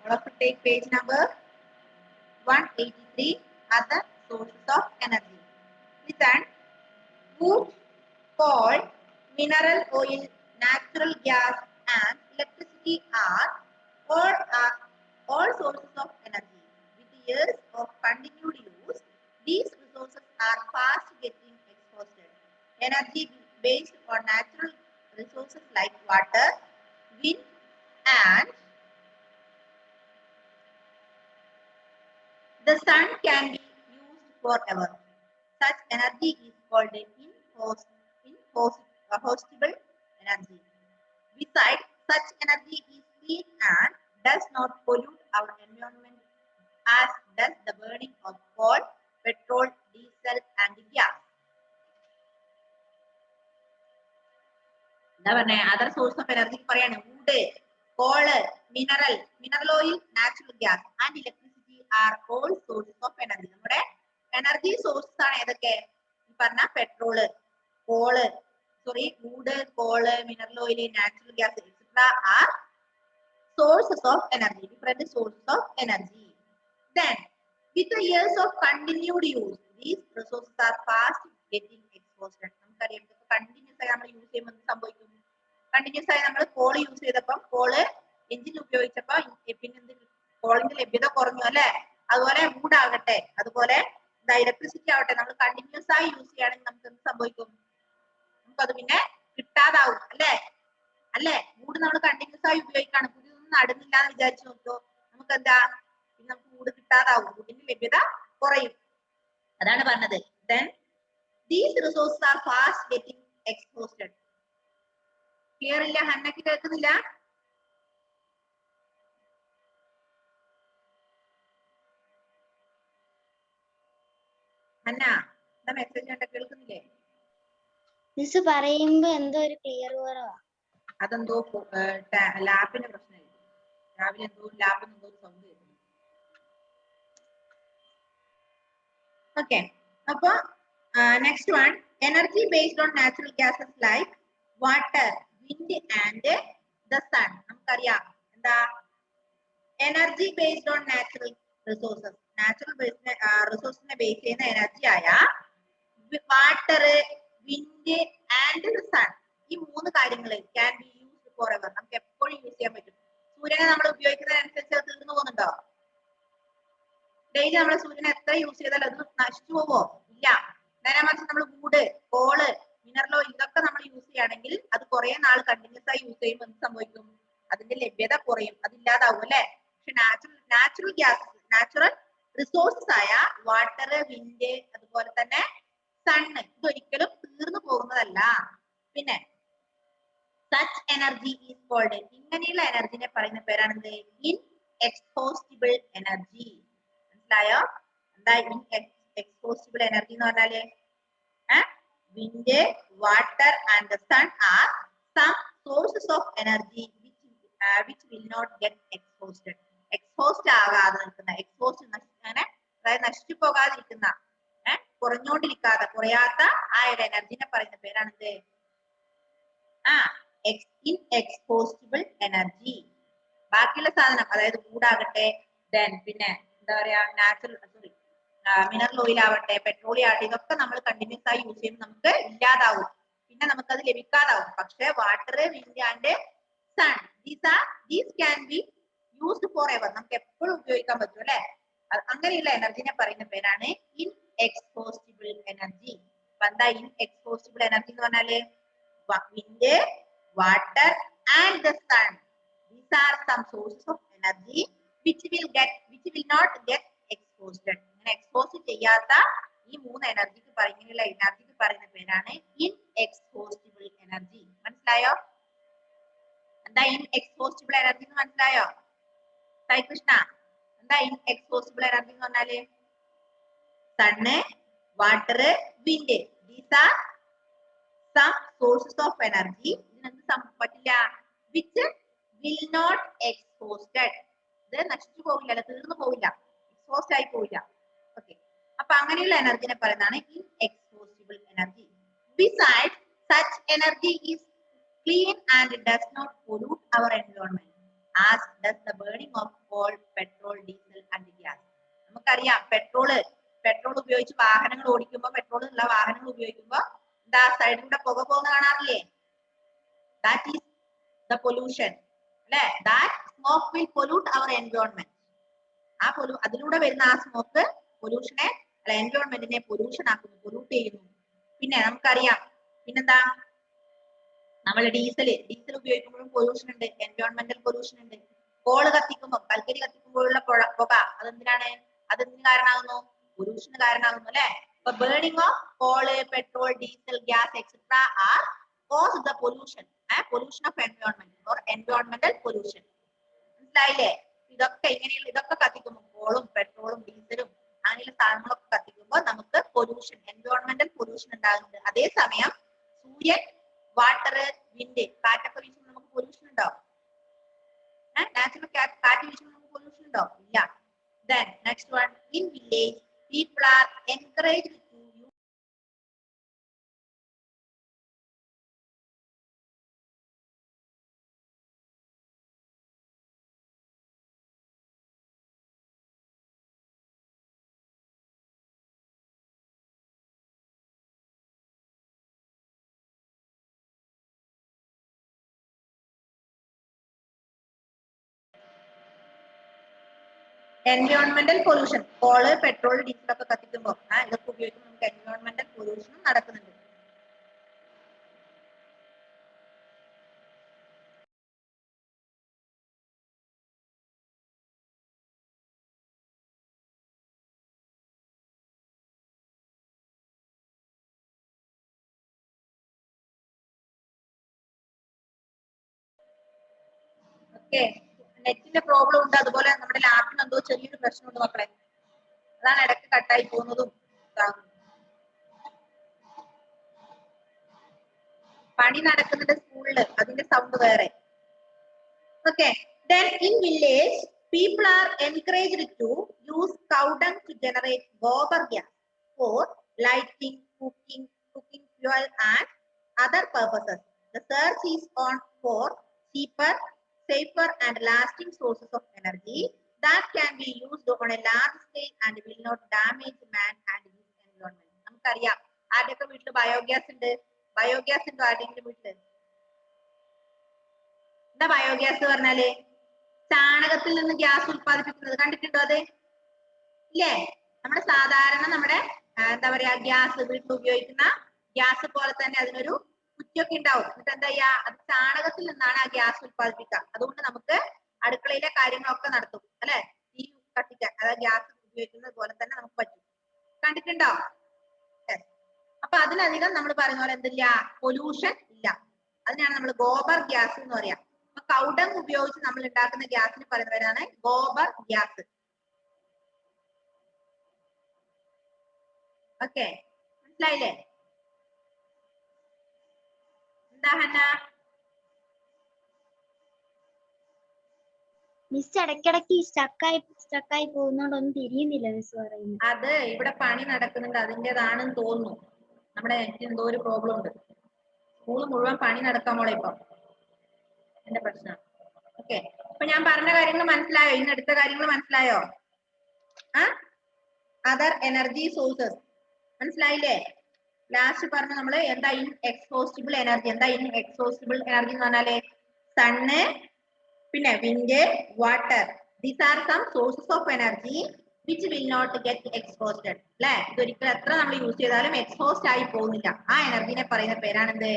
All of you take page number 183, other sources of energy. Listen, wood, coal, mineral oil, natural gas and electricity are all sources of energy. With years of continued use, these resources are fast getting exhausted. Energy based on natural resources like water, wind and the sun can be used forever. Such energy is called inhospitable energy. Besides, such energy is clean and does not pollute our environment as does the burning of coal, petrol, diesel and gas. Other source of energy parayana wood, coal, mineral oil, natural gas and electricity are all sources of energy. Nammade energy sources aanu edokke ee parna petrol, coal, wood, coal, mineral oil, natural gas etc. are sources of energy, different sources of energy. Then with the years of continued use, these resources are fast getting exhausted. നമുക്കറിയാം ഇതൊക്കെ continuous ആയി നമ്മൾ use ചെയ്യുമ്പോൾ എന്ത് സംഭവിക്കും? Continuous ആയി നമ്മൾ call use ചെയ്തപ്പോൾ കോള് എഞ്ചിൻ ഉപയോഗിച്ചപ്പോൾ പിന്നെ എന്ത് കോളിന്റെ ലഭ്യത കുറഞ്ഞു അല്ലെ? അതുപോലെ വൂഡ് ആകട്ടെ, അതുപോലെ ഇലക്ട്രിസിറ്റി ആവട്ടെ, നമ്മൾ കണ്ടിന്യൂസ് ആയി യൂസ് ചെയ്യുകയാണെങ്കിൽ നമുക്ക് എന്ത് സംഭവിക്കും? നമുക്കത് പിന്നെ കിട്ടാതാവും അല്ലേ? വൂഡ് നമ്മൾ കണ്ടിന്യൂസ് ആയി ഉപയോഗിക്കുകയാണ്, പുതിയതൊന്നും നടുന്നില്ല എന്ന് വിചാരിച്ചു നോക്കോ, നമുക്ക് എന്താ നമുക്ക് വൂഡ് കിട്ടാതാവും, വൂഡിന്റെ ലഭ്യത കുറയും. അതാണ് പറഞ്ഞത്. Then these resources are fast getting exhausted. Clear ഇല്ല? ഹന്നക്ക് കേൾക്കുന്നില്ല? ഹന്ന എന്താ മെസ്സേജ് കണ്ട കേൾക്കുന്നില്ലേ? മിസ് പറയുമ്പോ എന്തോ ഒരു ക്ലിയർ കുറവാ. അതെന്തോ ലാപ്പിന്റെ പ്രശ്നമായി. രാവിലെ എന്തോ ലാപ്പിന് എന്തോ സൗണ്ട് കേൾക്കുന്നു. ഓക്കെ, അപ്പൊ next one, energy based on natural gases like water, wind and the sun. നമുക്കറിയാം എന്താ energy based on natural resources. Natural റിസോഴ്സിനെ ബേസ് ചെയ്യുന്ന എനർജി ആയ water, wind and the sun, ഈ മൂന്ന് കാര്യങ്ങൾ can be used forever. നമുക്ക് എപ്പോഴും യൂസ് ചെയ്യാൻ പറ്റും. സൂര്യനെ നമ്മൾ ഉപയോഗിക്കുന്നതിനനുസരിച്ച് അത് തീർന്നു പോകുന്നുണ്ടോ? ഡെയിലി നമ്മൾ സൂര്യനെ എത്ര യൂസ് ചെയ്താലും അത് നശിച്ചു പോവോ? ഇല്ല. നേരെ മറിച്ച് നമ്മൾ വൂഡ്, കോള്, മിനറൽ ഓയിൽ ഇതൊക്കെ നമ്മൾ യൂസ് ചെയ്യുകയാണെങ്കിൽ അത് കുറെ നാൾ കണ്ടിന്യൂസ് ആയി യൂസ് ചെയ്യുമ്പോൾ എന്ത് സംഭവിക്കും? അതിന്റെ ലഭ്യത കുറയും, അതില്ലാതാവും അല്ലെ? പക്ഷെ നാച്ചുറൽ റിസോഴ്സസ് ആയ വാട്ടർ, വിൻഡ് അതുപോലെ തന്നെ സണ്ണ് ഇതൊരിക്കലും തീർന്നു പോകുന്നതല്ല. പിന്നെ സച്ച് എനർജി ഈസ് കോൾഡ്, ഇങ്ങനെയുള്ള എനർജിനെ പറയുന്ന പേരാണെന്ത്? ഇൻഎക്സ്ഹോസ്റ്റിബിൾ എനർജി. മനസ്സിലായോ? എന്താ ഇൻഎക്സ്ഹോസ്റ്റിബിൾ എനർജി എന്ന് പറഞ്ഞാല്? Wind, water and the sun are some sources of energy which will not get exhausted. Exhaust ആകാതെ നിൽക്കുന്ന, അതായത് നശിച്ചു പോകാതിരിക്കുന്ന, കുറയാത്ത ആ ഒരു എനർജിനെ പറയുന്ന പേരാണെന്ത്? ഇൻഎക്സ്ഹോസ്റ്റിബിൾ എനർജി. ബാക്കിയുള്ള സാധനം അതായത് വൂഡാകട്ടെ, പിന്നെ എന്താ പറയാ മിനറൽ ഓയിൽ ആവട്ടെ, പെട്രോളിയം ആവട്ടെ, ഇതൊക്കെ നമ്മൾ കണ്ടിന്യൂസ് ആയി യൂസ് ചെയ്യുമ്പോൾ നമുക്ക് ഇല്ലാതാവും, പിന്നെ നമുക്കത് ലഭിക്കാതാവും. പക്ഷെ water, wind and sun these can be used forever. നമുക്ക് എപ്പോഴും ഉപയോഗിക്കാൻ പറ്റും അല്ലെ? അങ്ങനെയുള്ള എനർജിനെ പറയുന്ന പേരാണ് ഇൻഎക്സ്ഹോസ്റ്റിബിൾ എനർജി. അപ്പൊ എന്താ ഇൻഎക്സ്ഹോസ്റ്റിബിൾ എനർജി എന്ന് പറഞ്ഞാല്? Wind, water and the sun, these are some sources of energy which will not get exhausted. ഇങ്ങനെ എക്സ്പോസ് ചെയ്യാത്ത ഈ മൂന്ന് എനർജിക്ക് പറയുന്ന പേരാണ് ഇൻഎക്സ്ഹോസ്റ്റിബിൾ എനർജി. മനസ്സിലായോ? എന്താ ഇൻഎക്സ്ഹോസ്റ്റിബിൾ എനർജി എന്ന് മനസ്സിലായോ? സായി കൃഷ്ണ, എന്താ ഇൻഎക്സ്ഹോസ്റ്റിബിൾ എനർജി എന്ന് പറഞ്ഞാല്? Sun, water, wind, these are some sources of energy. ഇതിനെന്ത് പറ്റില്ല? Which will not exhausted. ഇത് നശിച്ചു പോകില്ല, തീർന്നു പോവില്ല, എക്സ്ഹോസ്റ്റ് ആയി പോവില്ല. ഓക്കെ, അപ്പൊ അങ്ങനെയുള്ള എനർജിനെ പറയുന്നതാണ് inexhaustible energy. Besides such energy is clean and does not pollute our environment. as does the burning of coal, petrol, diesel and gas. നമുക്കറിയാം പെട്രോൾ ഉപയോഗിച്ച് വാഹനങ്ങൾ ഓടിക്കുമ്പോൾ പെട്രോൾ ഉള്ള വാഹനങ്ങൾ ഉപയോഗിക്കുമ്പോൾ എന്താ സൈഡിലൂടെ പുക പോകുന്ന കാണാറില്ലേ? That is the pollution. അല്ലെ? That smoke will pollute our environment. അതിലൂടെ വരുന്ന ആ സ്മോക്ക് പൊല്യൂഷനെ അല്ല എൻവയോൺമെന്റിനെ പൊല്യൂഷൻ ആക്കുന്നു, പൊല്യൂട്ട് ചെയ്യുന്നു. പിന്നെ നമുക്കറിയാം പിന്നെന്താ, നമ്മൾ ഡീസൽ ഉപയോഗിക്കുമ്പോഴും പൊല്യൂഷൻ ഉണ്ട്, എൻവയോൺമെന്റൽ പൊല്യൂഷൻ ഉണ്ട്. കോള് കത്തിക്കുമ്പോൾ, കൽക്കരി കത്തിക്കുമ്പോഴുള്ള പുക അതെന്തിന് കാരണമാകുന്നു? പൊല്യൂഷന് കാരണമാകുന്നു അല്ലെ? അപ്പൊ burning of coal, petrol, diesel, gas etcetera are cause the pollution of environment or എൻവയോൺമെന്റൽ പൊല്യൂഷൻ. മനസ്സിലായില്ലേ? ഇതൊക്കെ കത്തിക്കുമ്പോൾ കോളും പെട്രോളും ഡീസലും അങ്ങനെയുള്ള സാധനങ്ങളൊക്കെ കത്തിക്കുമ്പോൾ നമുക്ക് പൊല്യൂഷൻ, എൻവയോൺമെന്റൽ പൊല്യൂഷൻ ഉണ്ടാകുന്നുണ്ട്. അതേസമയം സൂര്യൻ, വാട്ടർ, വിൻഡ്, കാറ്റൊക്കെ വീശുമ്പോൾ നമുക്ക് പൊല്യൂഷൻ ഉണ്ടോ? നാച്ചുറൽ കാറ്റ് വീശുമ്പോൾ നമുക്ക് പൊല്യൂഷൻ ഉണ്ടോ? ഇല്ല. Then next one, in village people are encouraged to use എൻവയോൺമെന്റൽ പൊല്യൂഷൻ. കോള്, പെട്രോൾ, ഡീസൽ ഒക്കെ കത്തിക്കുമ്പോൾ ഇതൊക്കെ ഉപയോഗിക്കുമ്പോൾ നമുക്ക് എൻവയോൺമെന്റൽ പൊല്യൂഷനും നടക്കുന്നുണ്ട്. ഓക്കെ, നെറ്റിന്റെ പ്രോബ്ലം ഉണ്ട്, അതുപോലെ നമ്മുടെ ലാപ്പിന് എന്തോ ചെറിയൊരു പ്രശ്നമുണ്ട് മക്കളെ, അതാണ് ഇടയ്ക്ക് കട്ടായി പോകുന്നതും. പണി നടക്കുന്നുണ്ട് സ്കൂളില്, അതിന്റെ സൗണ്ട് വേറെ. Okay, then in village people are encouraged to use cow dung to generate gobar gas for lighting, cooking fuel and other purposes. The search is on for cheaper, safer and lasting sources of energy that can be used on a large scale and will not damage man and his environment. നമുക്കറിയാം ആരുടെയൊക്കെ വീട്ടിൽ biogas ഉണ്ട്? Biogas ഉണ്ടോ ആരുടെയെങ്കിലും വീട്ടില്? എന്താ biogas പറഞ്ഞാല്? ചാണകത്തിൽ നിന്ന് ഗ്യാസ് ഉത്പാദിപ്പിക്കുന്നത് കണ്ടിട്ടുണ്ടോ? അത് ഇല്ലേ? നമ്മുടെ സാധാരണ നമ്മുടെ എന്താ പറയാ ഗ്യാസ്, വീട്ടിൽ ഉപയോഗിക്കുന്ന ഗ്യാസ് പോലെ തന്നെ അതിനൊരു കുറ്റിയൊക്കെ ഉണ്ടാവും. എന്നിട്ട് എന്താ ചെയ്യാ, അത് ചാണകത്തിൽ നിന്നാണ് ആ ഗ്യാസ് ഉത്പാദിപ്പിക്കുക. അതുകൊണ്ട് നമുക്ക് അടുക്കളയിലെ കാര്യങ്ങളൊക്കെ നടത്തും അല്ലെ, തീ കത്തിക്കാൻ. അതായത് ഗ്യാസ് ഉപയോഗിക്കുന്നത് പോലെ തന്നെ നമുക്ക് പറ്റും. കണ്ടിട്ടുണ്ടോ? അപ്പൊ അതിലധികം നമ്മൾ പറയുന്ന പോലെ എന്തില്ല, പൊല്യൂഷൻ ഇല്ല. അതിനാണ് നമ്മൾ ഗോബർ ഗ്യാസ് എന്ന് പറയാം. അപ്പൊ കൗഡങ് ഉപയോഗിച്ച് നമ്മൾ ഉണ്ടാക്കുന്ന ഗ്യാസിന് പറയുന്നവരാണ് ഗോബർ ഗ്യാസ്. ഓക്കെ, മനസ്സിലായില്ലേ? എന്താ ഹന്ന? മിസ് ഇടയ്ക്കിടയ്ക്ക് സ്റ്റക്കായി പോകുന്നോണ്ടൊന്നും തിരിയുന്നില്ല മിസ് പറയുന്നത്. അത് ഇവിടെ പണി നടക്കുന്നുണ്ട്, അതിൻ്റെതാണെന്ന് തോന്നുന്നു. നമ്മുടെ നെറ്റിന് എന്തോ ഒരു പ്രോബ്ലം ഉണ്ട്. സ്കൂള് മുഴുവൻ പണി നടക്കാൻ പോളെ ഇപ്പൊ, എന്റെ പ്രശ്നം. ഓക്കെ, അപ്പൊ ഞാൻ പറഞ്ഞ കാര്യങ്ങൾ മനസ്സിലായോ? ഇന്ന് എടുത്ത കാര്യങ്ങൾ മനസ്സിലായോ? അതർ എനർജി സോഴ്സസ് മനസ്സിലായില്ലേ? ലാസ്റ്റ് പറഞ്ഞ നമ്മള് എന്താ ഇൻഎക്സ്ഹോസ്റ്റിബിൾ എനർജി. എന്താ ഇൻഎക്സ്ഹോസ്റ്റിബിൾ എനർജി എന്ന് പറഞ്ഞാല് സണ്ണ്, പിന്നെ wind, water, these are some sources of energy which will not get exhausted. അല്ലെ, ഇതൊരിക്കലും എത്ര നമ്മൾ യൂസ് ചെയ്താലും എക്സ്ഹോസ്റ്റ് ആയി പോകുന്നില്ല. ആ എനർജിനെ പറയുന്ന പേരാണ് എന്ത്?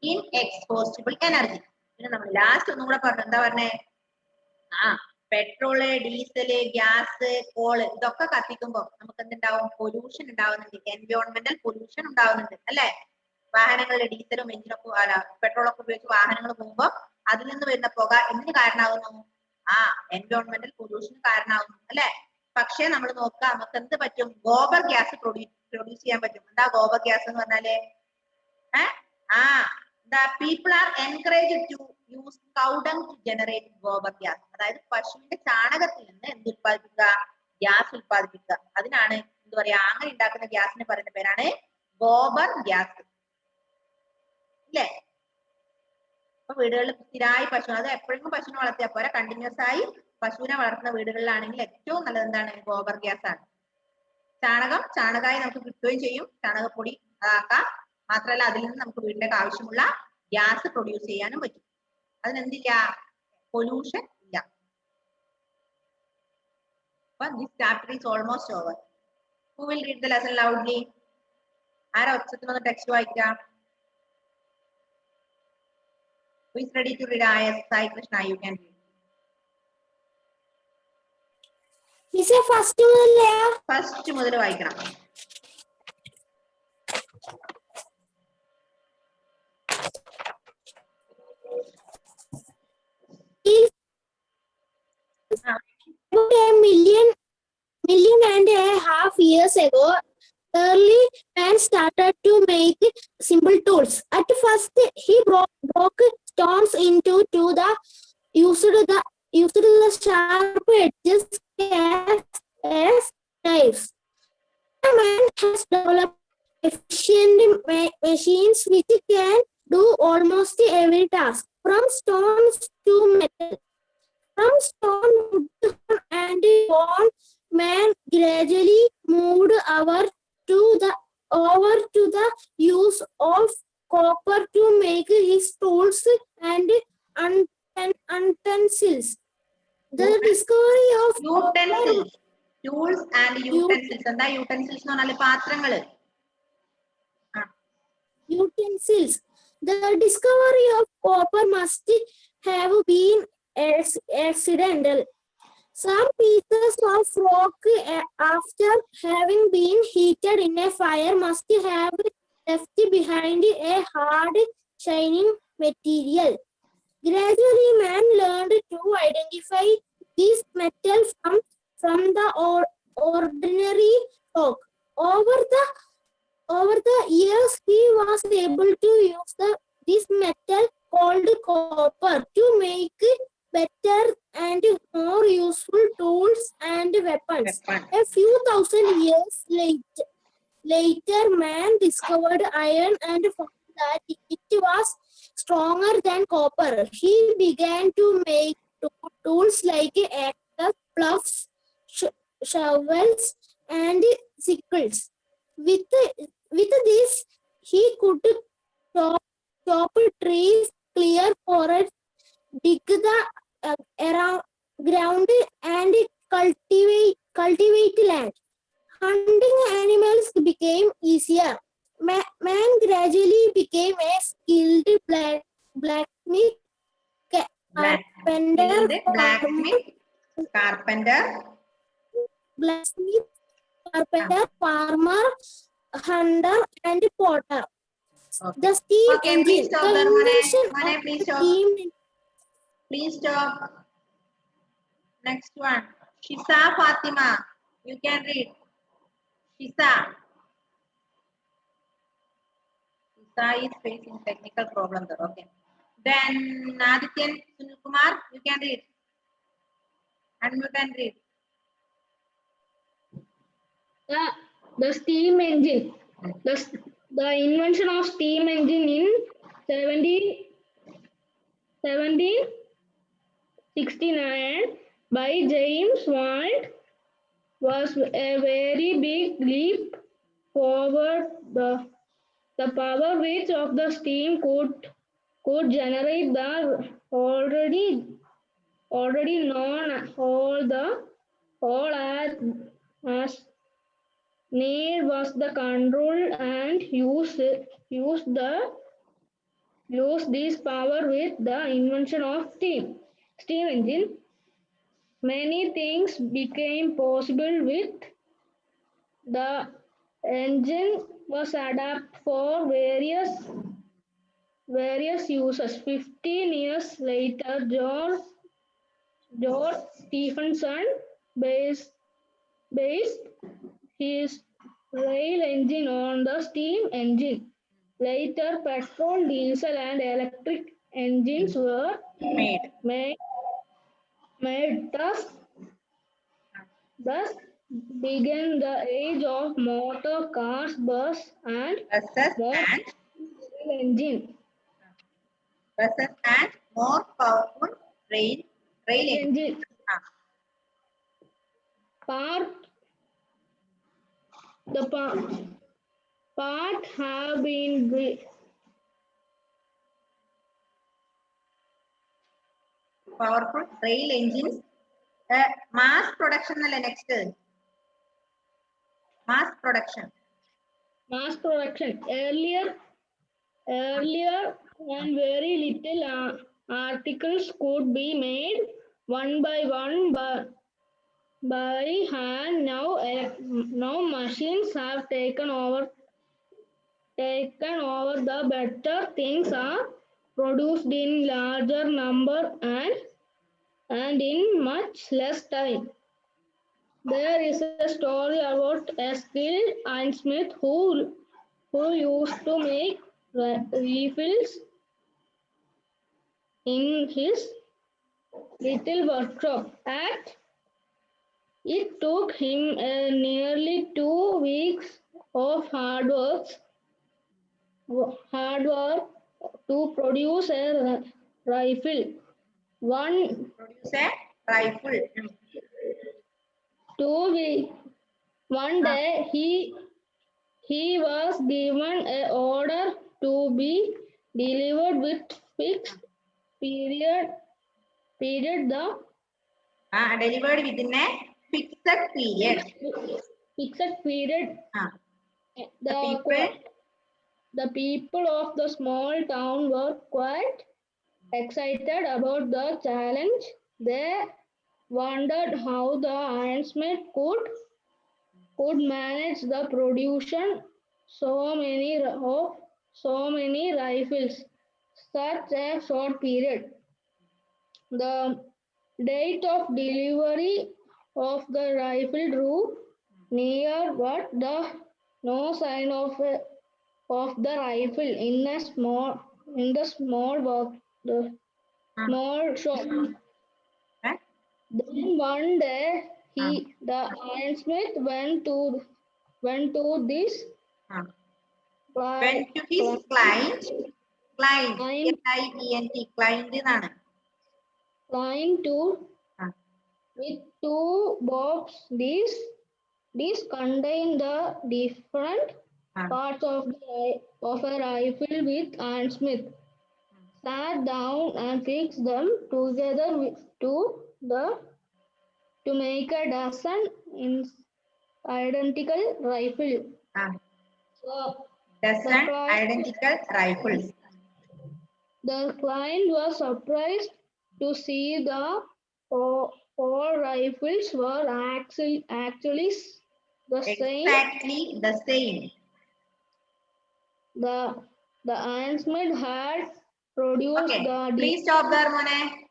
ഇൻഎക്സ്ഹോസ്റ്റിബിൾ എനർജി. പിന്നെ നമ്മൾ ലാസ്റ്റ് ഒന്നും കൂടെ പറഞ്ഞു, എന്താ പറഞ്ഞേ? പെട്രോള്, ഡീസല്, ഗ്യാസ്, കോള് ഇതൊക്കെ കത്തിക്കുമ്പോൾ നമുക്ക് എന്തുണ്ടാവും? പൊല്യൂഷൻ ഉണ്ടാവുന്നുണ്ട്, എൻവയോൺമെന്റൽ പൊല്യൂഷൻ ഉണ്ടാവുന്നുണ്ട് അല്ലെ? വാഹനങ്ങളിലെ ഡീസലും എഞ്ചിനൊക്കെ പെട്രോളൊക്കെ ഉപയോഗിച്ച് വാഹനങ്ങൾ പോകുമ്പോൾ അതിൽ നിന്ന് വരുന്ന പുക എന്തിന് കാരണമാകുന്നു? എൻവയോൺമെന്റൽ പൊല്യൂഷന് കാരണമാകുന്നു അല്ലെ? പക്ഷെ നമ്മൾ നോക്കുക, നമുക്ക് എന്ത് പറ്റും? ഗോബർ ഗ്യാസ് പ്രൊഡ്യൂസ് ചെയ്യാൻ പറ്റും. എന്താ ഗോബർ ഗ്യാസ് എന്ന് പറഞ്ഞാല്? The people are encouraged to use cow dung to generate gobar gas. അതായത് പശുവിന്റെ ചാണകത്തിൽ നിന്ന് എന്ത് ഉത്പാദിപ്പിക്കുക? ഗ്യാസ് ഉത്പാദിപ്പിക്കുക. അതിനാണ് എന്താ പറയാ, അങ്ങനെ ഉണ്ടാക്കുന്ന ഗ്യാസിന് പറയുന്ന പേരാണ് ഗോബർ ഗ്യാസ്. ഇല്ലേ? അപ്പൊ വീടുകളിൽ സ്ഥിരമായി പശു, അത് എപ്പോഴെങ്കിലും പശുവിനെ വളർത്തിയാൽ പോരാ, കണ്ടിന്യൂസ് ആയി പശുവിനെ വളർത്തുന്ന വീടുകളിലാണെങ്കിൽ ഏറ്റവും നല്ലത് എന്താണ്? ഗോബർ ഗ്യാസ് ആണ്. ചാണകമായി നമുക്ക് കിട്ടുകയും ചെയ്യും, ചാണകപ്പൊടി അതാക്കാം. മാത്രമല്ല അതിൽ നിന്ന് നമുക്ക് വീട്ടിലേക്ക് ആവശ്യമുള്ള ഗ്യാസ് പ്രൊഡ്യൂസ് ചെയ്യാനും പറ്റും. അതിനെന്തില്ല? പൊല്യൂഷൻ ഇല്ല. This chapter is almost over. Who will read the lesson loudly? ആരാ ഒച്ചത്തിനൊന്ന് ടെക്സ്റ്റ് വായിക്കാം? Who is ready to read? Yes, Sai Krishna, you can read. First മുതൽ വായിക്കണം. Million and a half years ago, early man started to make simple tools. At first, he broke stones into used the sharp edges as knives. Man has developed efficient machines which can do almost every task, from stones to metal. From stone, wood, and bone, man gradually moved over to the use of copper to make his tools and utensils. The discovery of Utensils. Tools and utensils. എന്താ utensils എന്ന് പറഞ്ഞാൽ പാത്രങ്ങള്. Utensils. The discovery of copper must have been accidental. Some pieces of rock, after having been heated in a fire, must have left behind a hard, shining material. Gradually, man learned to identify this metal from the ordinary rock. Over the years, he was able to use this metal called copper to make better and more useful tools and weapons. A few thousand years later, man discovered iron and found that it was stronger than copper. He began to make tools like axes, ploughs, shovels, and sickles. With this, he could chop trees, clear forests, dig the ground, and cultivate land. Hunting animals became easier. Man gradually became a skilled blacksmith, carpenter, farmer, hunter, and potter. Okay. The steam Okay, engine. please stop the there, invention Mone, of please the stop. steam Please stop. Next one. Shisa Fatima. You can read. Shisa. Shisa is facing technical problem there. Okay. Then Adityan Sunil Kumar. You can read. And you can read. The steam engine. The invention of steam engine in 1769 by James Watt was a very big leap forward. The power which of the steam could generate the already known all as need was the control and use this power with the invention of steam engine. Many things became possible with the engine was adapted for various uses. 15 years later, George Stephenson based his rail engine on the steam engine. Later, petrol, diesel, and electric engines were made. Thus began the age of motor cars, bus, and motor engine. buses and more powerful rail engines. engine. Part have been built. Powerful rail engines. Mass production next. Mass production. Mass production. Earlier and very little articles could be made one by one by hand. Now machines have taken over. The better things are produced in larger number and in much less time. There is a story about a skilled ironsmith who used to make refills in his little workshop. It took him nearly 2 weeks of hard work to produce a rifle. One day he was given an order to be delivered with fixed period. Delivered within a fixed period. The people of the small town were quite excited about the challenge. They wondered how the ironsmith could manage the production so many rifles such a short period. The date of delivery of the rifle drew near, but no sign of the rifle in the small shop. Then one day the ironsmith went to his client. With two boxes. These contain the different parts of a rifle with ironsmith sat down and fixed them together to make a dozen identical rifles. Identical rifles. The client was surprised to see the four rifles were actually the same. Exactly the same. The ironsmith had produced the. Please stop there, Mone.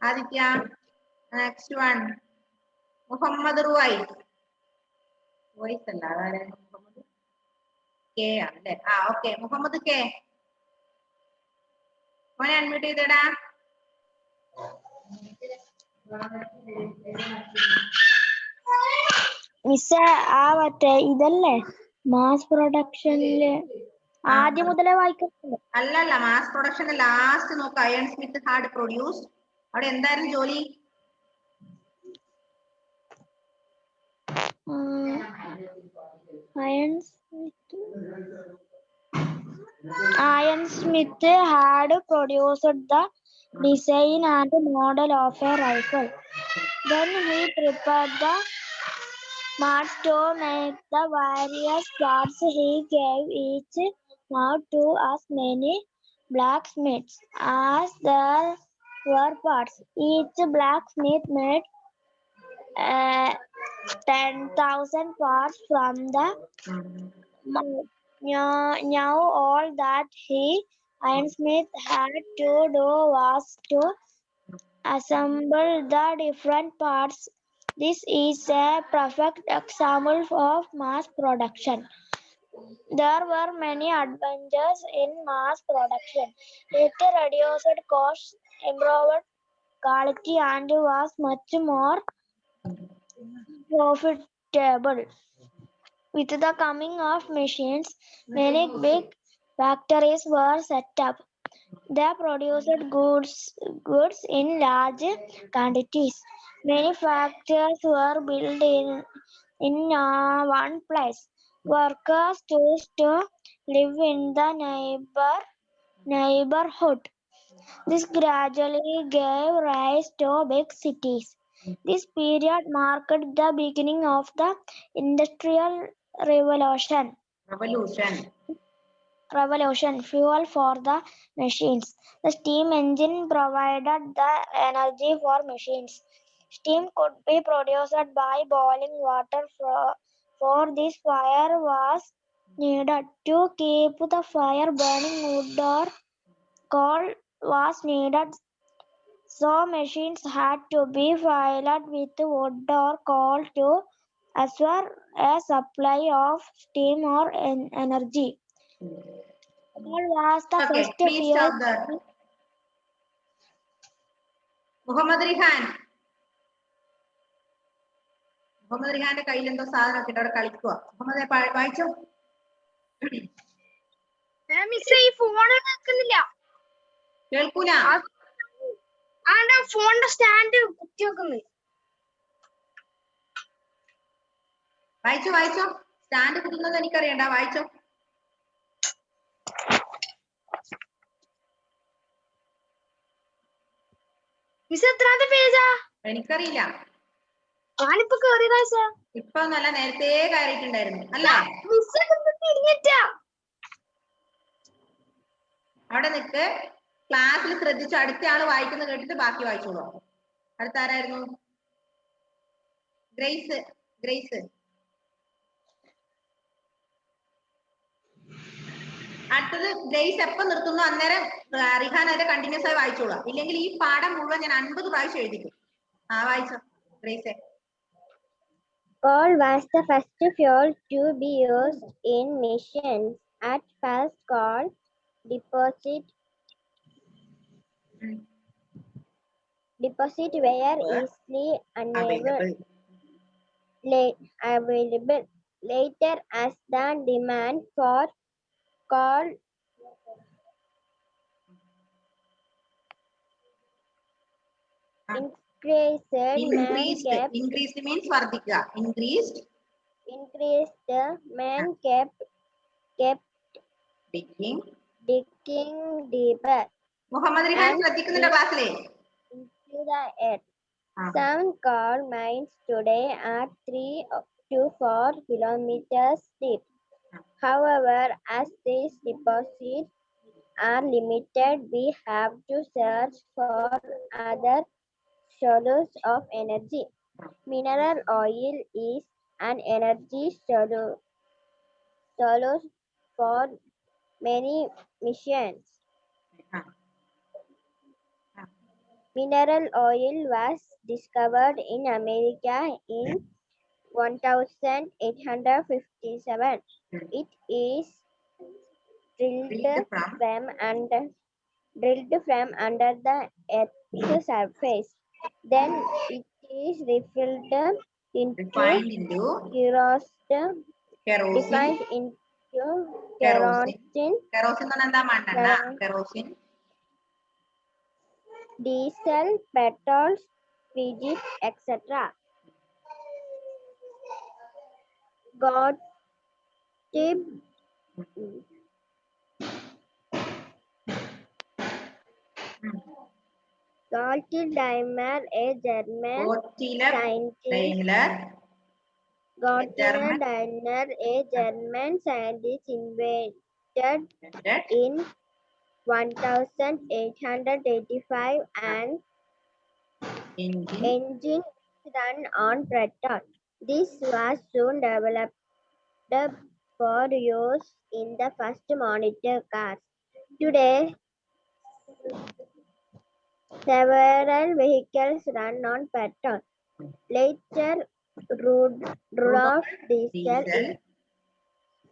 Aditya. Next one. Muhammad Ruwais. Voice Muhammad K. Okay. Muhammad K. Mone unmute ചെയ്തടാ. മിസ്സേ ആ മറ്റേ ഇതല്ലേ mass പ്രൊഡക്ഷനില് ആദ്യം മുതലേ വായിക്കുന്നുണ്ട്. അല്ലല്ല, mass production last നോക്ക്. അയൺസ്മിത്ത് had produce. അവിടെ എന്തായിരുന്നു ജോലി? Ironsmith had produced the design and model of a rifle. Then he prepared the parts to make the various parts. He gave each part to as many blacksmiths as there were parts. Each blacksmith made 10,000 parts from the now all that Ironsmith had to do was to assemble the different parts. This is a perfect example of mass production. There were many advantages in mass production. It reduced costs, improved quality, and was much more profitable. With the coming of machines, many big factories were set up. They produced goods in large quantities. Many factories were built in one place. Workers chose to live in the neighborhood. This gradually gave rise to big cities. This period marked the beginning of the Industrial Revolution. Fuel for the machines. The steam engine provided the energy for machines. Steam could be produced by boiling water. For this, fire was needed. To keep the fire burning, wood or coal was needed. So machines had to be filled with wood or coal to assure a supply of steam or energy. Coal was the Okay, first please fuel. stop there. Muhammad റിഹാന്റെ കയ്യിൽ എന്തോ സാധനം ഒക്കെ അവിടെ കളിക്കുക. മുഹമ്മദ് വായിച്ചോ. കേൾക്കൂല. ഫോണിന്റെ stand കുത്തി വെക്കുന്നത്. വായിച്ചോ. സ്റ്റാൻഡ് കുത്തുന്നത് എനിക്കറിയണ്ട. വായിച്ചോ. എനിക്കറിയില്ല. ഇപ്പൊ നല്ല നേരത്തെ കയറിയിട്ടുണ്ടായിരുന്നു അല്ലേ? അവിടെ നിക്ക്. ക്ലാസ്സിൽ ശ്രദ്ധിച്ചു അടുത്ത ആള് വായിക്കുന്ന കേട്ടിട്ട് ബാക്കി വായിച്ചോളൂ. അടുത്ത ആരായിരുന്നു? ഗ്രേസ്. അടുത്തത് ഗ്രേസ് എപ്പം നിർത്തുന്നു അന്നേരം റിഹാൻ അതിന്റെ കണ്ടിന്യൂസ് ആയി വായിച്ചോളാം. ഇല്ലെങ്കിൽ ഈ പാഠം മുഴുവൻ ഞാൻ 50 പ്രാവശ്യം എഴുതിക്കും. വായിച്ചോ ഗ്രേസെ. Coal was the first fuel to be used in machines. At first, coal deposits were easily available. Later, as the demand for coal increased means വർദ്ധിക്കുക. Increased, man kept digging deeper Muhammad Rihan ശ്രദ്ധിക്കുന്നുണ്ടോ ക്ലാസ്സിലെ? into the earth. Some coal mines today are 3 to 4 kilometers deep. However, as these deposits are limited, we have to search for other sources of energy. Mineral oil is an energy source for many missions. Mineral oil was discovered in America in 1857. It is drilled from under the Earth's surface. Then it is refined into kerosene. Diesel, petrol, fridges, etc. Gottlieb Daimler, a German scientist, invented in 1885 an engine run on petrol. This was soon developed for use in the first monitor cars. Today, several vehicles run on petrol. Later,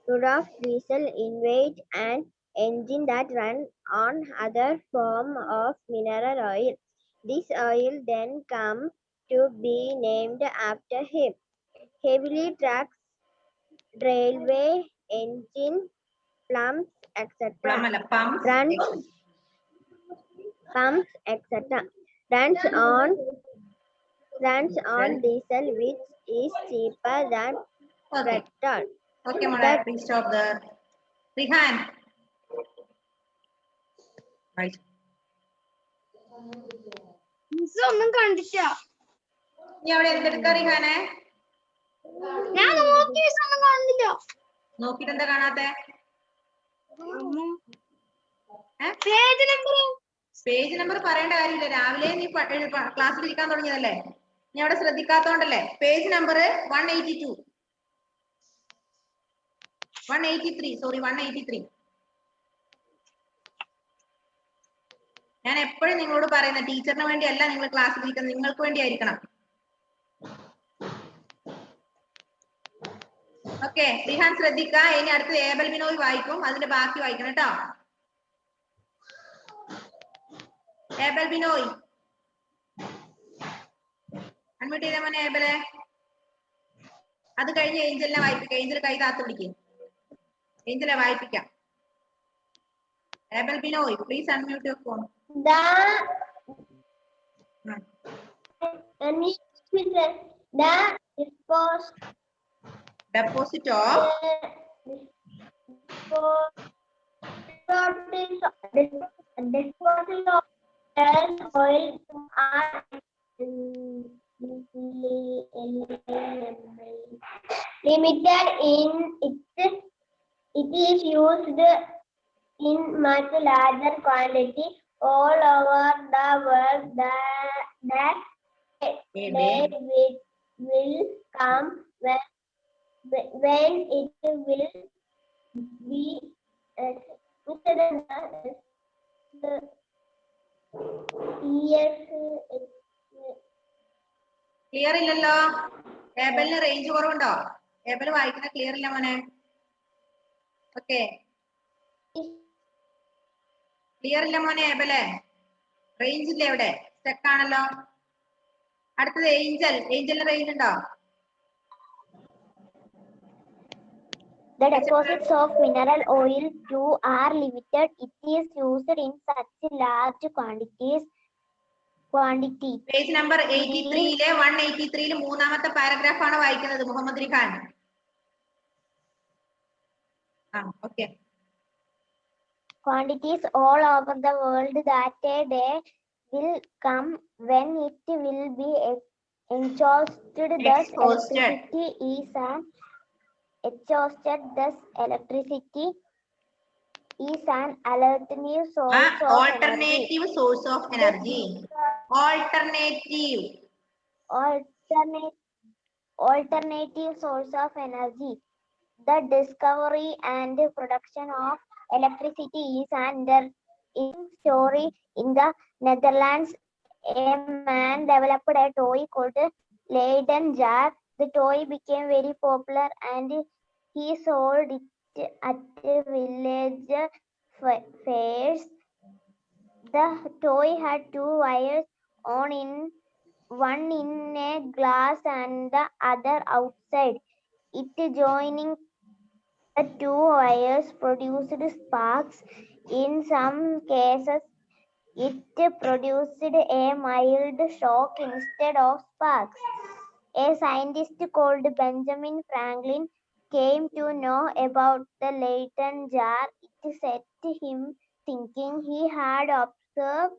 Rudolf Diesel invented an engine that ran on other form of mineral oil. This oil then came to be named after him. Heavily trucks, railway engine, pumps, etc. run pumps, etc. Runs on diesel, which is cheaper than Okay. petrol. Okay, Mala, please stop there. Rihan. Right. Miss ഒന്നും കണ്ടില്ല. നീ അവിടെ എന്തെടുക്ക റിഹാനെ? ഞാൻ നോക്കി miss ഒന്നും കാണുന്നില്ല. നോക്കിട്ട് എന്താ കാണാത്തെ? പേജ് നമ്പർ പറയേണ്ട കാര്യമില്ല. രാവിലെ നീ ക്ലാസ്സിൽ ഇരിക്കാൻ തുടങ്ങിയതല്ലേ? നീ അവിടെ ശ്രദ്ധിക്കാത്തോണ്ടല്ലേ? Page number 182. 183. സോറി, 183. ഞാൻ എപ്പോഴും നിങ്ങളോട് പറയുന്ന ടീച്ചറിന് വേണ്ടിയല്ല നിങ്ങൾ ക്ലാസ്സിൽ ഇരിക്കുന്നത്, നിങ്ങൾക്ക് വേണ്ടി ആയിരിക്കണം. ഓക്കെ, റിഹാൻ ശ്രദ്ധിക്ക. ഇനി അടുത്ത് ഏബൽ ബിനോയ് വായിക്കും, അതിന്റെ ബാക്കി വായിക്കണം കേട്ടോ. ഏബൽ ബിനോയ് അൺമ്യൂട്ട് ചെയ്ത മോനെ ഏബലെ. അത് കഴിഞ്ഞ് ഏഞ്ചലിനെ വായിപ്പിക്കാം. ഏഞ്ചൽ കൈ കാത്തു പിടിക്കും. ഏഞ്ചലെ വായിപ്പിക്കാം. Abel Binoy, please unmute your phone. Deposit of oil limited in it is used in much larger quantity all over the world. That day will come when it will be clear ഇല്ലല്ലോ. ഏബലിന് range കുറവുണ്ടോ? Abel വായിക്കുന്ന clear ഇല്ല മോനെ. Okay, clear ഇല്ല മോനെ ഏബലെ. Range ഇല്ല ഇവിടെ, stuck ആണല്ലോ. അടുത്തത് ഏഞ്ചൽ. ഏഞ്ചലിന് റേഞ്ച് ഉണ്ടോ? The deposits of mineral oil too are limited. It is used in such large quantities. Page number 83-ലെ 183-ൽ മൂന്നാമത്തെ പാരഗ്രാഫ് ആണ് വായിക്കുന്നത് Muhammad Rihan. Okay. Quantities all over the world. That a day will come when it will be exhausted. Thus electricity is an alternative source of energy. Alternative source of energy. The discovery and production of electricity is an interesting story. In the Netherlands, a man developed a toy called Leyden jar. The toy became very popular and he sold it at village fairs. The toy had two wires, one in a glass and the other outside. It joining the two wires produced sparks. In some cases, it produced a mild shock instead of sparks. A scientist called Benjamin Franklin came to know about the Leyden jar. It set him thinking. He had observed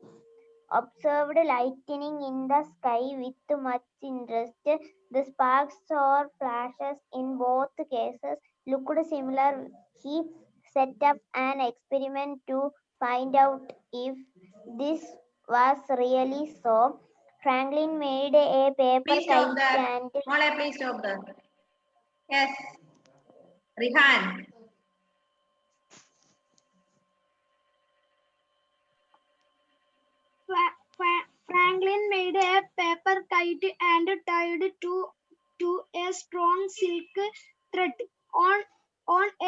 lightning in the sky with much interest. The sparks or flashes in both cases looked similar. He set up an experiment to find out if this was really so. Franklin made a paper Please stop kite there. and Mola, please stop there. Yes. Rihan. Franklin made a paper kite and tied to a strong silk thread. On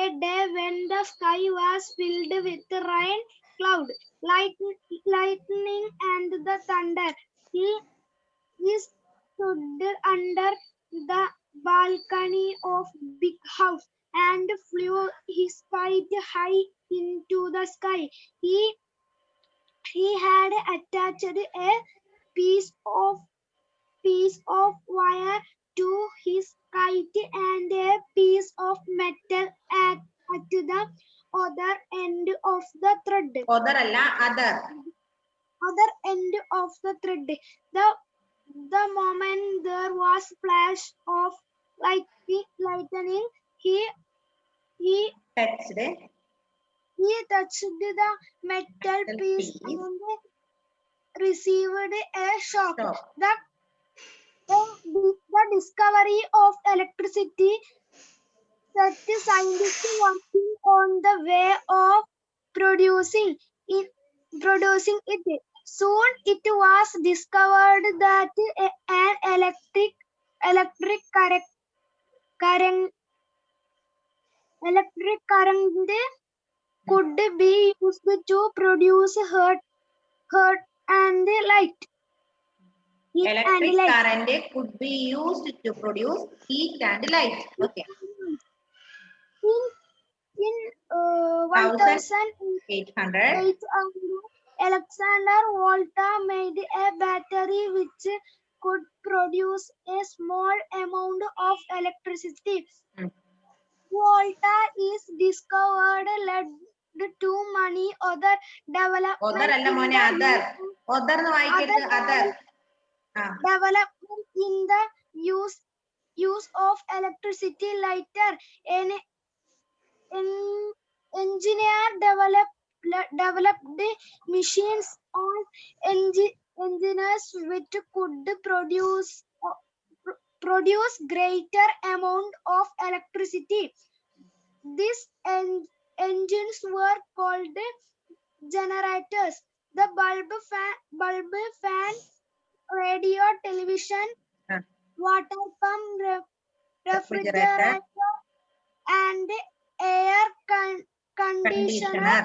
a day when the sky was filled with rain cloud, lightning and the thunder, he stood under the balcony of big house and flew his kite high into the sky. He he had attached a piece of wire to his kite and a piece of metal at the other end of the thread. other അല്ല other. Other end of the thread. The moment there was flash of lightning, he touched touched the metal piece and received a shock. shock. The discovery of electricity set scientists working on the way of producing it. Soon it was discovered that an electric current could be used to produce heat and light. Electric current could be used to produce heat and light. Okay. In 1800, 800. Alexander Volta made a battery which could produce a small amount of electricity. Volta is discovered led to many other developments. Other അല്ല മോനെ other. Other എന്ന് വായിക്കരുത് other. Development in the use of electricity later. An engineer developed machines or engineers which could produce greater amount of electricity. These engines were called generators. The bulb, fan, radio, television, water pump, refrigerator, and air conditioner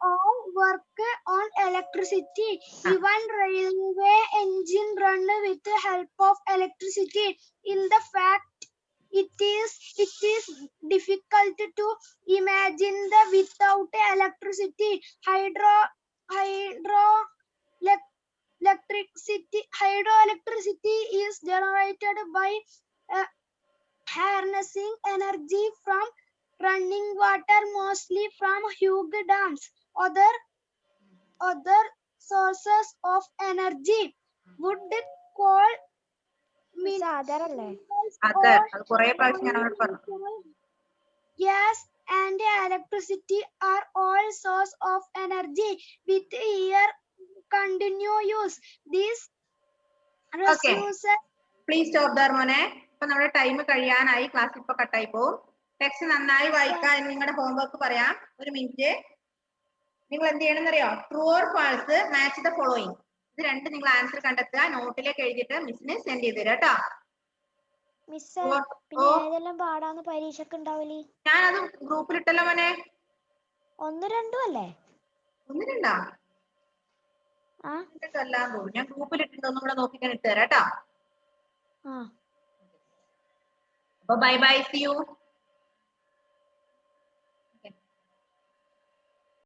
all work on electricity. Even railway engine run with the help of electricity. In the fact, it is difficult to imagine the without electricity. Hydroelectricity is generated by harnessing energy from running water, mostly from huge dams. Other sources of energy would coal, gas, and electricity are all source of energy with here continue use. These resources. Please stop there, മോനെ. ഇപ്പൊ നമ്മുടെ time കഴിയാനായി, class ഇപ്പൊ കട്ടായി പോകും. Text നന്നായി വായിക്കാൻ നിങ്ങളുടെ homework പറയാം. ഒരു മിനിറ്റ്. നിങ്ങൾ എന്ത് ചെയ്യണം എന്നറിയോ? True or false match the following. ഇത് രണ്ട് നിങ്ങൾ ആൻസർ കണ്ടെത്തുക, നോട്ടിലേക്ക് എഴുതിയിട്ട് മിസ്സിന് സെൻഡ് ചെയ്ത് തരാം കേട്ടോ. പാടാന്ന് പരീക്ഷക്ക് ഉണ്ടാവില്ലേ? ഞാനത് ഗ്രൂപ്പിലിട്ടല്ലോ മോനെ. 1, 2 അല്ലേ? 1, 2 അല്ലാന്ന് തോന്നുന്നു. ഞാൻ ഗ്രൂപ്പിലിട്ടിട്ട് ഒന്നും കൂടെ നോക്കി ഞാൻ ഇട്ട് തരാം കേട്ടോ. അപ്പൊ ബൈ ബൈ, സി യു.